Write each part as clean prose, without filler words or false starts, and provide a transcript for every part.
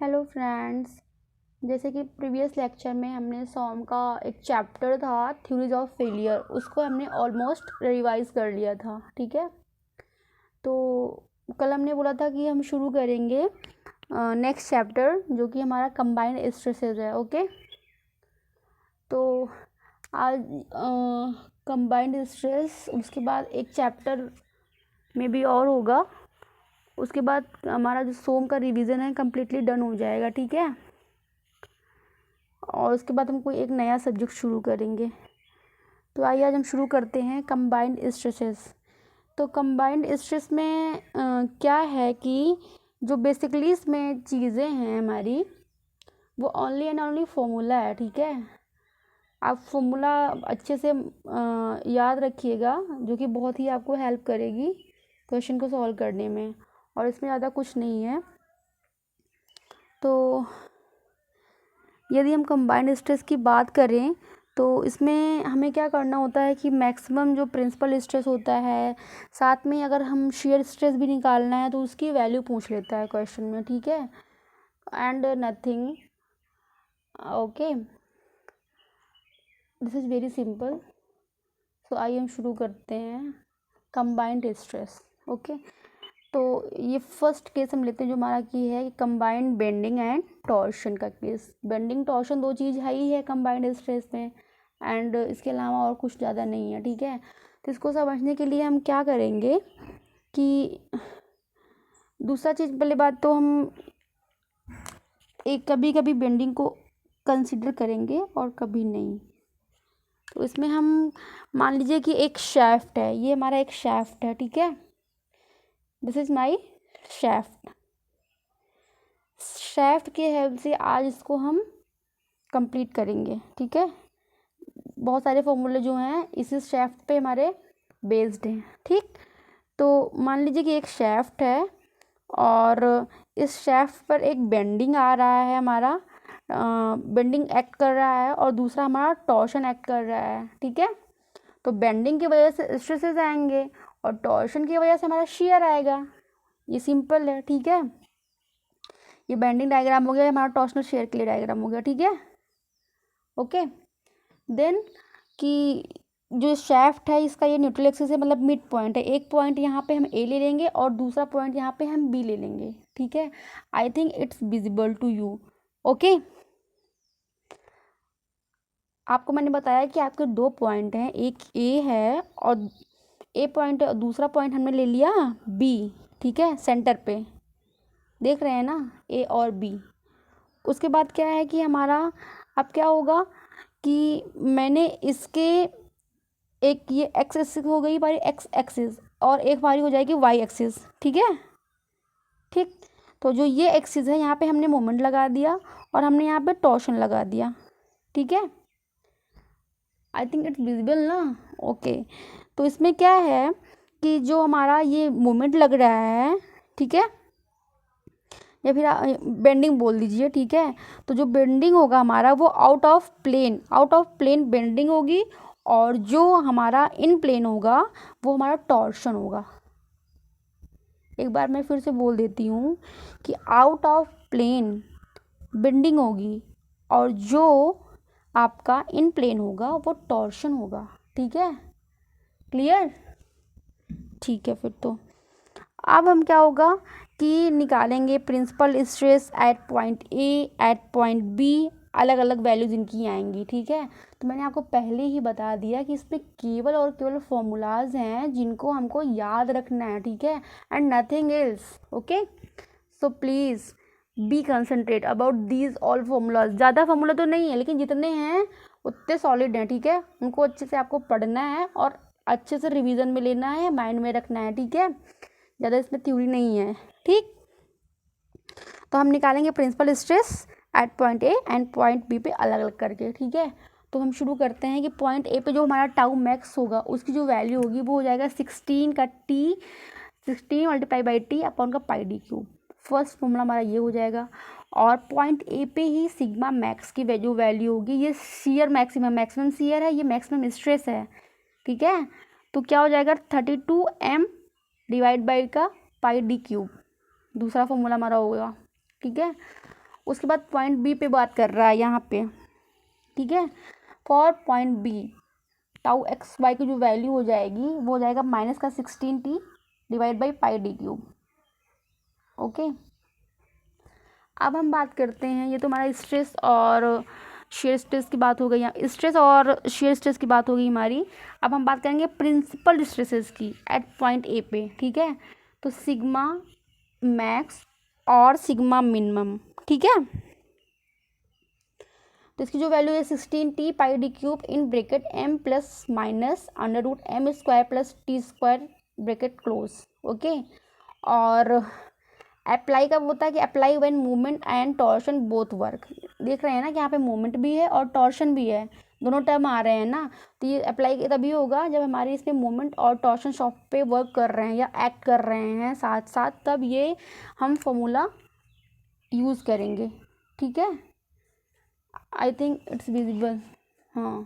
Hello friends. जैसे कि previous lecture में हमने सॉम का एक चैप्टर था थ्योरीज ऑफ फेलियर, उसको हमने ऑलमोस्ट रिवाइज कर लिया था। ठीक है, तो कल हमने बोला था कि हम शुरू करेंगे नेक्स्ट चैप्टर जो कि हमारा कंबाइंड स्ट्रेसेस है। ओके, तो आज कंबाइंड स्ट्रेस, उसके बाद एक चैप्टर में भी और होगा। उसके बाद हमारा जो सोम का रिवीजन है कम्प्लीटली डन हो जाएगा। ठीक है, और उसके बाद हम कोई एक नया सब्जेक्ट शुरू करेंगे। तो आइए आज हम शुरू करते हैं कंबाइंड स्ट्रेसेस। तो कंबाइंड स्ट्रेस में क्या है कि जो बेसिकली इसमें चीज़ें हैं हमारी, वो ओनली एंड ओनली फॉर्मूला है। ठीक है, आप फॉर्मूला अच्छे से याद रखिएगा, जो कि बहुत ही आपको हेल्प करेगी क्वेश्चन को सॉल्व करने में, और इसमें ज़्यादा कुछ नहीं है। तो यदि हम कंबाइंड स्ट्रेस की बात करें तो इसमें हमें क्या करना होता है कि मैक्सिमम जो प्रिंसिपल स्ट्रेस होता है, साथ में अगर हम शेयर स्ट्रेस भी निकालना है तो उसकी वैल्यू पूछ लेता है क्वेश्चन में। ठीक है, and nothing. Okay, this is very simple. So आइए हम शुरू करते हैं कंबाइंड स्ट्रेस। ओके, तो ये फर्स्ट केस हम लेते हैं जो हमारा की है कि कंबाइंड बेंडिंग एंड टॉर्शन का केस। बेंडिंग टॉर्शन दो चीज़ है ही है कंबाइंड स्ट्रेस में, एंड इसके अलावा और कुछ ज़्यादा नहीं है। ठीक है, तो इसको समझने के लिए हम क्या करेंगे कि दूसरा चीज़, पहले बात तो हम एक कभी कभी बेंडिंग को कंसिडर करेंगे और कभी नहीं। तो इसमें हम मान लीजिए कि एक शैफ्ट है, ये हमारा एक शैफ्ट है। ठीक है, this is my shaft. Shaft के हेल्प से आज इसको हम कंप्लीट करेंगे। ठीक है, बहुत सारे फॉर्मूले जो हैं इसी शैफ्ट पे हमारे बेस्ड हैं। ठीक, तो मान लीजिए कि एक शैफ्ट है और इस शैफ्ट पर एक बेंडिंग आ रहा है, हमारा बेंडिंग एक्ट कर रहा है, और दूसरा हमारा टॉर्शन एक्ट कर रहा है। ठीक है, तो बेंडिंग की वजह से स्ट्रेसेस आएंगे और टॉर्शन की वजह से हमारा शियर आएगा। ये सिंपल है। ठीक है, ये बेंडिंग डायग्राम हो गया, हमारा टॉर्शनल शेयर के लिए डायग्राम हो गया। ठीक है, ओके। देन कि जो शैफ्ट है इसका ये न्यूट्रल एक्सिस है, मतलब मिड पॉइंट है। एक पॉइंट यहाँ पे हम ए ले लेंगे और दूसरा पॉइंट यहाँ पे हम बी ले लेंगे। ठीक है, I think it's visible to you. Okay, आपको मैंने बताया कि आपके दो पॉइंट हैं, एक ए है और ए पॉइंट, दूसरा पॉइंट हमने ले लिया बी। ठीक है, सेंटर पे देख रहे हैं ना, ए और बी। उसके बाद क्या है कि हमारा अब क्या होगा कि मैंने इसके एक ये एक्स एक्सिस हो गई हमारी, एक्स एक्सिस, और एक हमारी हो जाएगी वाई एक्सिस। ठीक है, ठीक, तो जो ये एक्सिस है यहाँ पे हमने मोमेंट लगा दिया और हमने यहाँ पे टॉर्शन लगा दिया। ठीक है, आई थिंक इट्स विजिबल ना। ओके, तो इसमें क्या है कि जो हमारा ये मोमेंट लग रहा है, ठीक है, या फिर बेंडिंग बोल दीजिए। ठीक है, तो जो बेंडिंग होगा हमारा वो आउट ऑफ प्लेन बेंडिंग होगी, और जो हमारा इन प्लेन होगा वो हमारा टॉर्शन होगा। एक बार मैं फिर से बोल देती हूँ कि आउट ऑफ प्लेन बेंडिंग होगी और जो आपका इन प्लेन होगा वो टॉर्शन होगा। ठीक है, क्लियर? ठीक है, फिर तो अब हम क्या होगा कि निकालेंगे principal stress at point A, at point B, अलग अलग वैल्यूज इनकी आएंगी। ठीक है, तो मैंने आपको पहले ही बता दिया कि इसमें केवल और केवल फॉर्मूलाज हैं जिनको हमको याद रखना है। ठीक है, and nothing else. Okay, so please be concentrate about these all formulas. ज़्यादा फॉर्मूला तो नहीं है, लेकिन जितने हैं उतने सॉलिड हैं। ठीक है, उनको अच्छे से आपको पढ़ना है और अच्छे से रिवीजन में लेना है, माइंड में रखना है। ठीक है, ज़्यादा इसमें थ्योरी नहीं है। ठीक, तो हम निकालेंगे principal stress at point A and point B पे अलग अलग करके। ठीक है, तो हम शुरू करते हैं कि पॉइंट ए पे जो हमारा टाउ मैक्स होगा उसकी जो वैल्यू होगी वो हो जाएगा 16 का T, 16 multiply by T upon का पाई डी क्यूब। फर्स्ट फॉर्मूला हमारा ये हो जाएगा। और पॉइंट ए पे ही सिग्मा मैक्स की जो वैल्यू होगी, ये शियर मैक्सिमम शियर है, ये मैक्सिमम स्ट्रेस है। ठीक है, तो क्या हो जाएगा 32m डिवाइड बाई का पाई डी क्यूब, दूसरा फॉर्मूला हमारा होगा। ठीक है, उसके बाद पॉइंट बी पे बात कर रहा है यहाँ पे, ठीक है। For point B tau X Y की जो वैल्यू हो जाएगी वो हो जाएगा -16t divide by pi D cube. Okay, अब हम बात करते हैं, ये तो हमारा स्ट्रेस और शेयर स्ट्रेस की बात हो गई, यहाँ स्ट्रेस और शेयर स्ट्रेस की बात हो गई हमारी। अब हम बात करेंगे प्रिंसिपल स्ट्रेसेस की एट पॉइंट ए पे, ठीक है। तो सिग्मा मैक्स और सिग्मा मिनिमम, ठीक है। तो इसकी जो वैल्यू है 16t pi D cube in bracket m plus minus under root m square plus T square bracket close. Okay, और अप्लाई कब होता है कि apply when movement and torsion both work. देख रहे हैं ना कि यहाँ पे मूवमेंट भी है और टॉर्शन भी है, दोनों टर्म आ रहे हैं ना। तो ये अप्लाई तभी होगा जब हमारे इसमें मूवमेंट और टॉर्शन शॉप पे वर्क कर रहे हैं या एक्ट कर रहे हैं साथ साथ, तब ये हम फॉर्मूला यूज़ करेंगे, ठीक है। आई थिंक इट्स विजिबल, हाँ।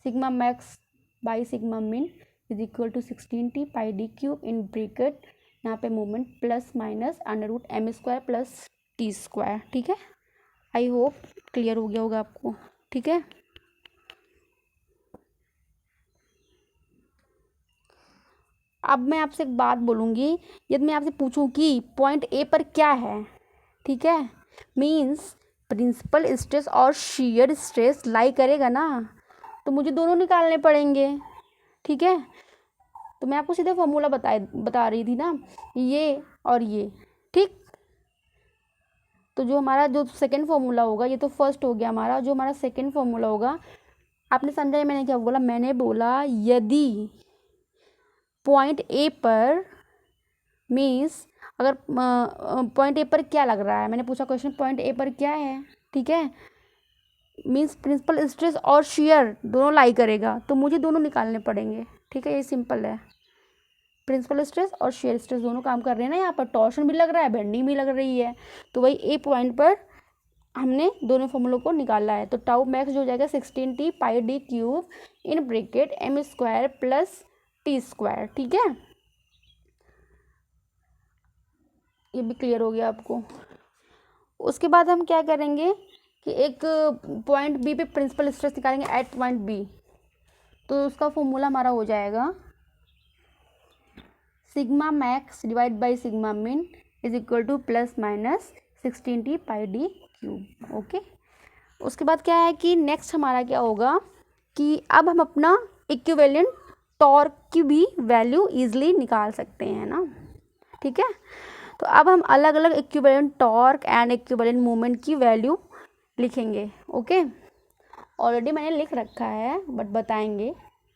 Sigma max by sigma min is equal to 16t pi D cube in bracket, यहाँ पे movement plus minus under root m square plus T square, ठीक है। आई होप क्लियर हो गया होगा आपको, ठीक है। अब मैं आपसे एक बात बोलूँगी, यदि मैं आपसे पूछूं कि पॉइंट ए पर क्या है, ठीक है, मीन्स प्रिंसिपल स्ट्रेस और शीयर स्ट्रेस लाई करेगा ना, तो मुझे दोनों निकालने पड़ेंगे, ठीक है। तो मैं आपको सीधे फॉर्मूला बता रही थी ना, ये और ये, ठीक। तो जो हमारा जो सेकंड फॉर्मूला होगा, ये तो फर्स्ट हो गया हमारा, जो हमारा सेकंड फॉर्मूला होगा, आपने समझा है मैंने क्या बोला? मैंने बोला यदि पॉइंट ए पर मीन्स अगर पॉइंट ए पर क्या लग रहा है, मैंने पूछा क्वेश्चन पॉइंट ए पर क्या है, ठीक है, मीन्स प्रिंसिपल स्ट्रेस और शियर दोनों लाई करेगा, तो मुझे दोनों निकालने पड़ेंगे, ठीक है। ये सिंपल है, प्रिंसिपल स्ट्रेस और शेयर स्ट्रेस दोनों काम कर रहे हैं ना, यहाँ पर टॉर्शन भी लग रहा है, बेंडिंग भी लग रही है, तो वही ए पॉइंट पर हमने दोनों फॉर्मूलों को निकाला है। तो टाउ मैक्स जो हो जाएगा 16t pi D cube in bracket m square plus T square, ठीक है। ये भी क्लियर हो गया आपको। उसके बाद हम क्या करेंगे कि एक पॉइंट बी पे प्रिंसिपल स्ट्रेस निकालेंगे एट पॉइंट बी, तो उसका फॉर्मूला हमारा हो जाएगा sigma max divide by sigma min is equal to plus minus 16t pi D cube. Okay, उसके बाद क्या है कि नेक्स्ट हमारा क्या होगा कि अब हम अपना इक्विवेलेंट टॉर्क की भी वैल्यू इजीली निकाल सकते हैं ना, ठीक है। तो अब हम अलग अलग equivalent torque and equivalent movement की वैल्यू लिखेंगे। ओके, ऑलरेडी मैंने लिख रखा है बट बताएंगे,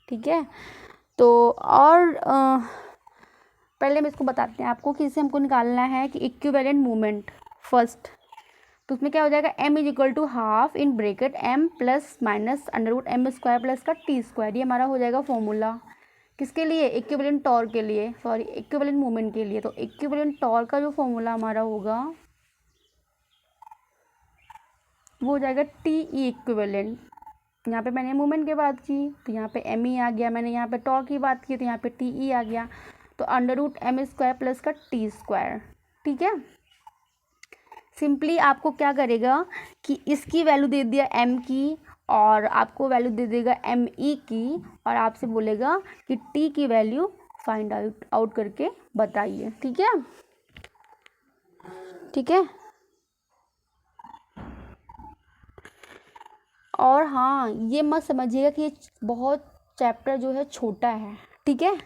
ठीक है। तो और पहले हम इसको बताते हैं आपको कि इसे हमको निकालना है कि इक्विवेलेंट मूवमेंट फर्स्ट, तो उसमें क्या हो जाएगा m is equal to half in bracket m plus minus under root m square plus का टी स्क्वायर। ये हमारा हो जाएगा फॉर्मूला किसके लिए? इक्विवेलेंट टॉर्क के लिए, सॉरी इक्विवेलेंट मूवमेंट के लिए। तो इक्विवेलेंट टॉर्क का जो फॉर्मूला हमारा होगा वो हो जाएगा टी ई इक्विवेलेंट। यहाँ पे मैंने मूवमेंट की बात की तो यहाँ पे एम ई आ गया, मैंने यहाँ पे टॉर्क की बात की तो यहाँ पे टी ई आ गया, तो under root m square plus का टी स्क्वायर, ठीक है। सिंपली आपको क्या करेगा कि इसकी वैल्यू दे दिया m की और आपको वैल्यू दे देगा एम ई की और आपसे बोलेगा कि t की वैल्यू फाइंड आउट करके बताइए, ठीक है, ठीक है। और हाँ, ये मत समझिएगा कि ये बहुत चैप्टर जो है छोटा है, ठीक है।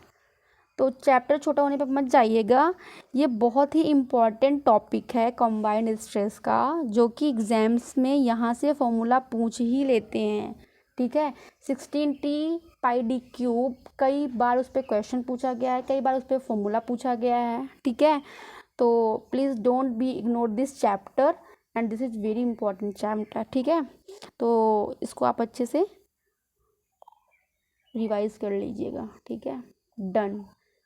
तो चैप्टर छोटा होने पर मत जाइएगा, ये बहुत ही इम्पॉर्टेंट टॉपिक है कंबाइंड स्ट्रेस का, जो कि एग्ज़ाम्स में यहाँ से फॉर्मूला पूछ ही लेते हैं, ठीक है। 16t पाई डी क्यूब कई बार उस पर क्वेश्चन पूछा गया है, कई बार उस पर फॉर्मूला पूछा गया है, ठीक है। तो please don't be ignore this chapter and this is very important chapter, ठीक है। तो इसको आप अच्छे से रिवाइज कर लीजिएगा, ठीक है। डन,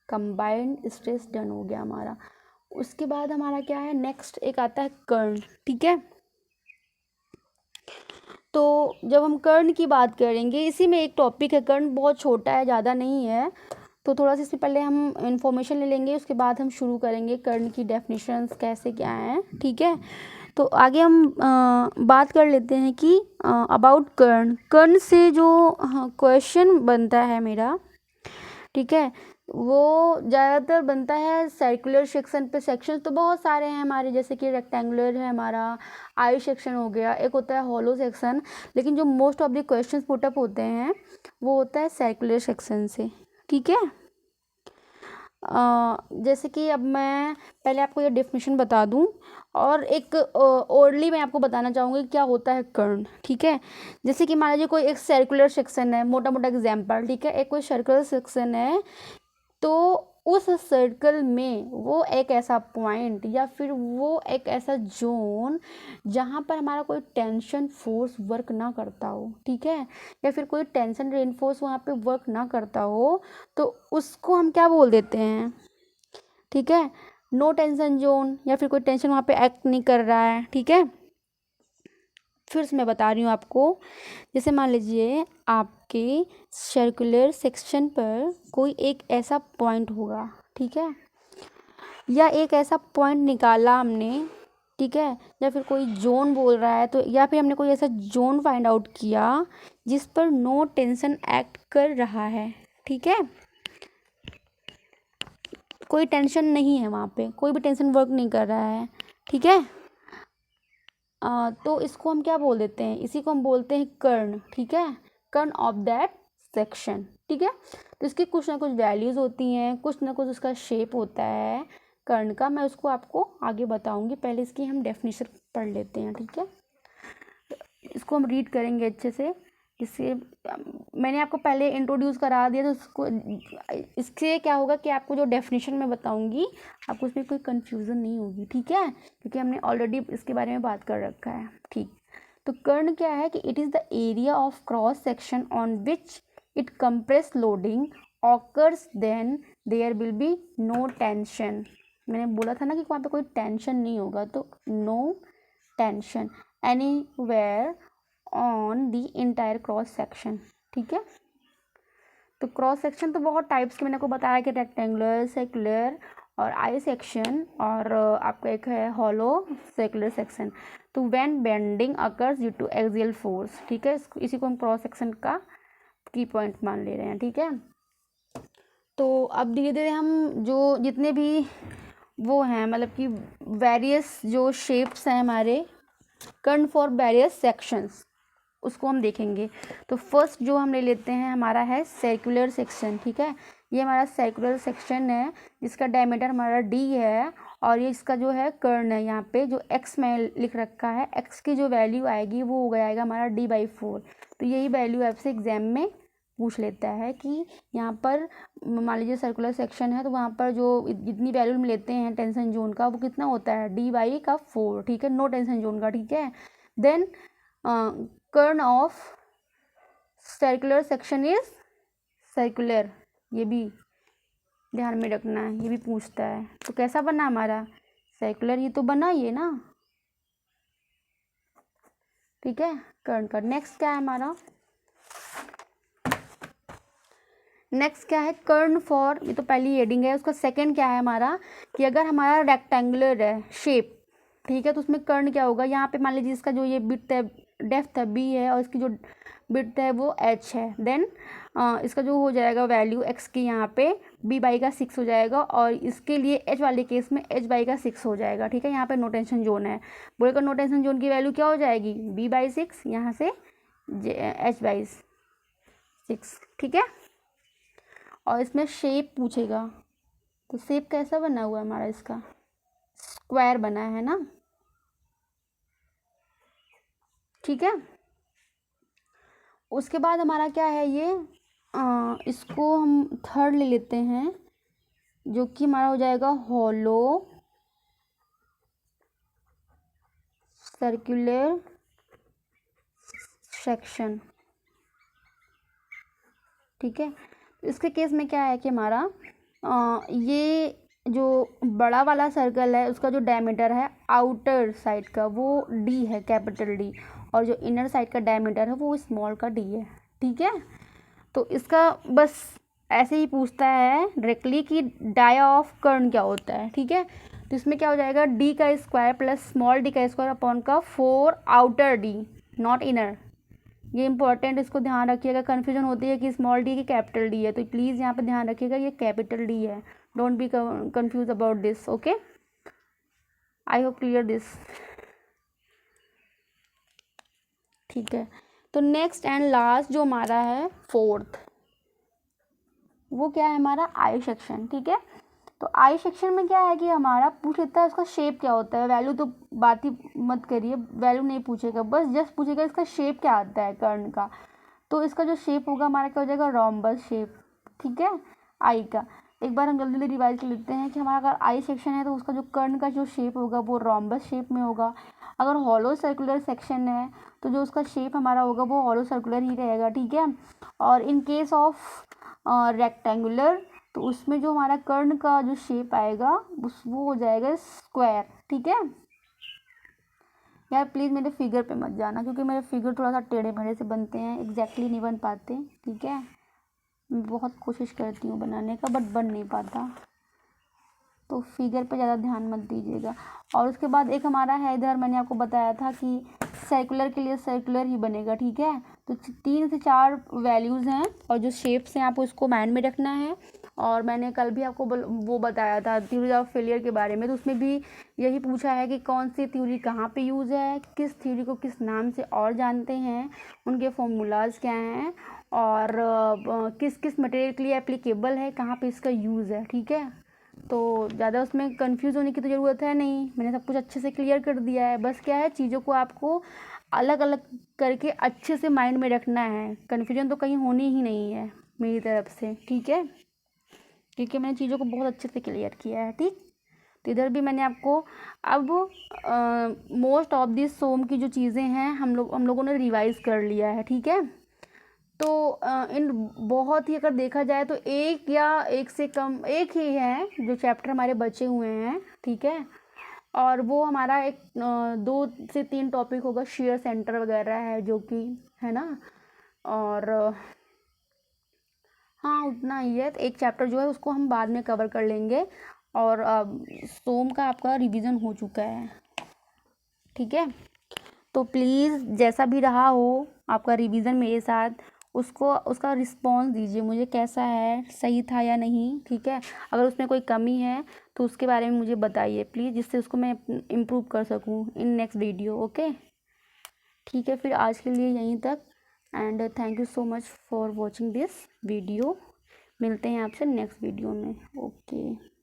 कंबाइंड स्ट्रेस डन हो गया हमारा। उसके बाद हमारा क्या है, नेक्स्ट एक आता है कर्ण, ठीक है। तो जब हम कर्ण की बात करेंगे, इसी में एक टॉपिक है, कर्ण बहुत छोटा है, ज़्यादा नहीं है, तो थोड़ा सा इससे पहले हम इंफॉर्मेशन ले लेंगे, उसके बाद हम शुरू करेंगे कर्ण की डेफिनेशंस कैसे क्या हैं, ठीक है। तो आगे हम बात कर लेते हैं कि अबाउट कर्ण। कर्ण से जो क्वेश्चन बनता है मेरा, ठीक है, वो ज़्यादातर बनता है सर्कुलर सेक्शन पे। सेक्शन तो बहुत सारे हैं हमारे, जैसे कि रेक्टेंगुलर है हमारा, आई सेक्शन हो गया, एक होता है हॉलो सेक्शन, लेकिन जो most of the questions put up होते हैं वो होता है सर्कुलर सेक्शन से, ठीक है। जैसे कि अब मैं पहले आपको ये डेफिनेशन बता दूं, और एक ओरली मैं आपको बताना चाहूँगी क्या होता है कर्ण, ठीक है। जैसे कि मान लीजिए कोई एक सर्कुलर सेक्शन है, मोटा मोटा एग्जाम्पल, ठीक है, एक कोई सर्कुलर सेक्शन है, तो उस सर्कल में वो एक ऐसा पॉइंट या फिर वो एक ऐसा जोन जहाँ पर हमारा कोई टेंशन फोर्स वर्क ना करता हो, ठीक है, या फिर कोई टेंशन रेनफोर्स वहाँ पे वर्क ना करता हो, तो उसको हम क्या बोल देते हैं, ठीक है, नो टेंशन जोन, या फिर कोई टेंशन वहाँ पे एक्ट नहीं कर रहा है, ठीक है। फिर से मैं बता रही हूँ आपको, जैसे मान लीजिए आपके सर्कुलर सेक्शन पर कोई एक ऐसा पॉइंट होगा, ठीक है, या एक ऐसा पॉइंट निकाला हमने, ठीक है, या फिर कोई जोन बोल रहा है, तो या फिर हमने कोई ऐसा जोन फाइंड आउट किया जिस पर नो टेंशन एक्ट कर रहा है, ठीक है, कोई टेंशन नहीं है वहाँ पे, कोई भी टेंशन वर्क नहीं कर रहा है, ठीक है। तो इसको हम क्या बोल देते हैं, इसी को हम बोलते हैं कर्ण, ठीक है, कर्ण ऑफ दैट सेक्शन, ठीक है। तो इसकी कुछ ना कुछ वैल्यूज़ होती हैं, कुछ ना कुछ उसका शेप होता है कर्ण का, मैं उसको आपको आगे बताऊंगी, पहले इसकी हम डेफिनेशन पढ़ लेते हैं, ठीक है। इसको हम रीड करेंगे अच्छे से, जिससे मैंने आपको पहले इंट्रोड्यूस करा दिया, तो उसको इससे क्या होगा कि आपको जो डेफिनेशन मैं बताऊंगी आपको उसमें कोई कंफ्यूजन नहीं होगी, ठीक है, क्योंकि हमने ऑलरेडी इसके बारे में बात कर रखा है, ठीक। तो कर्ण क्या है कि it is the area of cross section on which it compress loading occurs, then there will be no tension. मैंने बोला था ना कि वहाँ पे कोई टेंशन नहीं होगा, तो no tension anywhere on the entire cross section, ठीक है। तो क्रॉस सेक्शन तो बहुत टाइप्स के मैंने आपको बताया कि रेक्टेंगुलर, सर्कुलर और आई सेक्शन, और आपका एक है हॉलो सर्कुलर सेक्शन। तो when bending occurs due to axial force, ठीक है, इसी को हम क्रॉस सेक्शन का की पॉइंट मान ले रहे हैं, ठीक है। तो अब धीरे धीरे हम जो जितने भी वो हैं, मतलब कि वेरियस जो शेप्स हैं हमारे कर्ण फॉर वेरियस सेक्शंस, उसको हम देखेंगे। तो फर्स्ट जो हम ले लेते हैं हमारा है सर्कुलर सेक्शन, ठीक है। ये हमारा सर्कुलर सेक्शन है जिसका डायमीटर हमारा d है, और ये इसका जो है कर्ण है, यहाँ पे जो x में लिख रखा है, x की जो वैल्यू आएगी वो हो जाएगा हमारा d/4। तो यही वैल्यू आपसे एग्जाम में पूछ लेता है कि यहाँ पर मान लीजिए सर्कुलर सेक्शन है, तो वहाँ पर जो जितनी वैल्यू हम लेते हैं टेंशन जोन का वो कितना होता है d/4, ठीक है, नो टेंशन जोन का, ठीक है। Then kern of circular section is circular, ये भी ध्यान में रखना है, ये भी पूछता है। तो कैसा बना हमारा सर्कुलर, ये तो बना ये ना, ठीक है, कर्ण का। नेक्स्ट क्या है हमारा, नेक्स्ट क्या है कर्ण फॉर, ये तो पहली हेडिंग है, उसका सेकंड क्या है हमारा कि अगर हमारा रेक्टेंगुलर है शेप, ठीक है, तो उसमें कर्ण क्या होगा, यहाँ पे मान लीजिए इसका जो ये विड्थ है, डेप्थ है b है, और इसकी जो विड्थ है वो h है, देन इसका जो हो जाएगा वैल्यू x की यहाँ पे b/6 हो जाएगा, और इसके लिए h वाले केस में h/6 हो जाएगा, ठीक है। यहाँ पे नो टेंशन जोन है, बोलेगा नो टेंशन जोन की वैल्यू क्या हो जाएगी b/6, यहाँ से h/6, ठीक है। और इसमें शेप पूछेगा, तो शेप कैसा बना हुआ है हमारा, इसका स्क्वायर बना है ना, ठीक है। उसके बाद हमारा क्या है ये, इसको हम थर्ड ले लेते हैं, जो कि हमारा हो जाएगा हॉलो सर्कुलर सेक्शन, ठीक है। इसके केस में क्या है कि हमारा ये जो बड़ा वाला सर्कल है उसका जो डायमीटर है आउटर साइड का वो d है, कैपिटल D, और जो इनर साइड का डायमीटर है वो स्मॉल का d है, ठीक है। तो इसका बस ऐसे ही पूछता है डायरेक्टली कि डाया ऑफ कर्ण क्या होता है, ठीक है। तो तो इसमें क्या हो जाएगा, डी का स्क्वायर प्लस स्मॉल डी का स्क्वायर अपॉन का 4 आउटर डी, नॉट इनर। ये इंपॉर्टेंट, इसको ध्यान रखिएगा, कन्फ्यूजन होती है कि स्मॉल डी की कैपिटल डी है, तो प्लीज़ यहाँ पे ध्यान रखिएगा ये कैपिटल डी है, don't be confuse about this. Okay, I hope clear this. ठीक है, तो नेक्स्ट एंड लास्ट जो हमारा है फोर्थ, वो क्या है हमारा आई सेक्शन। ठीक है, तो आई सेक्शन में क्या है कि हमारा पूछ लेता है उसका शेप क्या होता है, वैल्यू तो बात ही मत करिए, वैल्यू नहीं पूछेगा, बस जस्ट पूछेगा इसका शेप क्या आता है कर्ण का। तो इसका जो शेप होगा हमारा क्या हो जाएगा, रोम्बस शेप। ठीक है, आई का एक बार हम जल्दी जल्दी रिवाइज कर लेते हैं कि हमारा अगर आई सेक्शन है तो उसका जो कर्ण का जो शेप होगा वो रोम्बस शेप में होगा। अगर हॉलो सर्कुलर सेक्शन है तो जो उसका शेप हमारा होगा वो हॉलो सर्कुलर ही रहेगा। ठीक है, और इन केस ऑफ रेक्टेंगुलर तो उसमें जो हमारा कर्ण का जो शेप आएगा वो हो जाएगा स्क्वायर। ठीक है यार, प्लीज़ मेरे फिगर पे मत जाना क्योंकि मेरे फिगर थोड़ा सा टेढ़े मेढ़े से बनते हैं, एग्जैक्टली नहीं बन पाते। ठीक है, मैं बहुत कोशिश करती हूँ बनाने का बट बन नहीं पाता, तो फिगर पे ज़्यादा ध्यान मत दीजिएगा। और उसके बाद एक हमारा है इधर, मैंने आपको बताया था कि सर्कुलर के लिए सर्कुलर ही बनेगा। ठीक है, तो 3 से 4 वैल्यूज़ हैं और जो शेप्स हैं आपको उसको माइंड में रखना है। और मैंने कल भी आपको वो बताया था थ्योरी ऑफ फेलियर के बारे में, तो उसमें भी यही पूछा है कि कौन सी थ्योरी कहाँ पे यूज़ है, किस थ्योरी को किस नाम से और जानते हैं, उनके फॉर्मूलाज क्या हैं और किस किस मटेरियल के लिए एप्लीकेबल है, कहाँ पे इसका यूज़ है। ठीक है, तो ज़्यादा उसमें कंफ्यूज होने की तो ज़रूरत है नहीं, मैंने सब कुछ अच्छे से क्लियर कर दिया है। बस क्या है, चीज़ों को आपको अलग अलग करके अच्छे से माइंड में रखना है, कन्फ्यूजन तो कहीं होनी ही नहीं है मेरी तरफ से। ठीक है, क्योंकि मैंने चीज़ों को बहुत अच्छे से क्लियर किया है। ठीक, तो इधर भी मैंने आपको अब मोस्ट ऑफ दिस सोम की जो चीज़ें हैं हम लोगों ने रिवाइज़ कर लिया है। ठीक है, तो इन बहुत ही अगर देखा जाए तो एक या एक से कम एक ही है जो चैप्टर हमारे बचे हुए हैं। ठीक है, और वो हमारा एक 2 से 3 टॉपिक होगा, शेयर सेंटर वगैरह है जो कि है ना, और हाँ उतना ही है। तो एक चैप्टर जो है उसको हम बाद में कवर कर लेंगे और सोम का आपका रिवीजन हो चुका है। ठीक है, तो प्लीज़ जैसा भी रहा हो आपका रिवीजन मेरे साथ, उसका रिस्पॉन्स दीजिए मुझे, कैसा है, सही था या नहीं। ठीक है, अगर उसमें कोई कमी है तो उसके बारे में मुझे बताइए प्लीज़, जिससे उसको मैं इम्प्रूव कर सकूँ इन नेक्स्ट वीडियो। ओके, ठीक है, फिर आज के लिए यहीं तक and thank you so much for watching this video. मिलते हैं आपसे नेक्स्ट वीडियो में। ओके।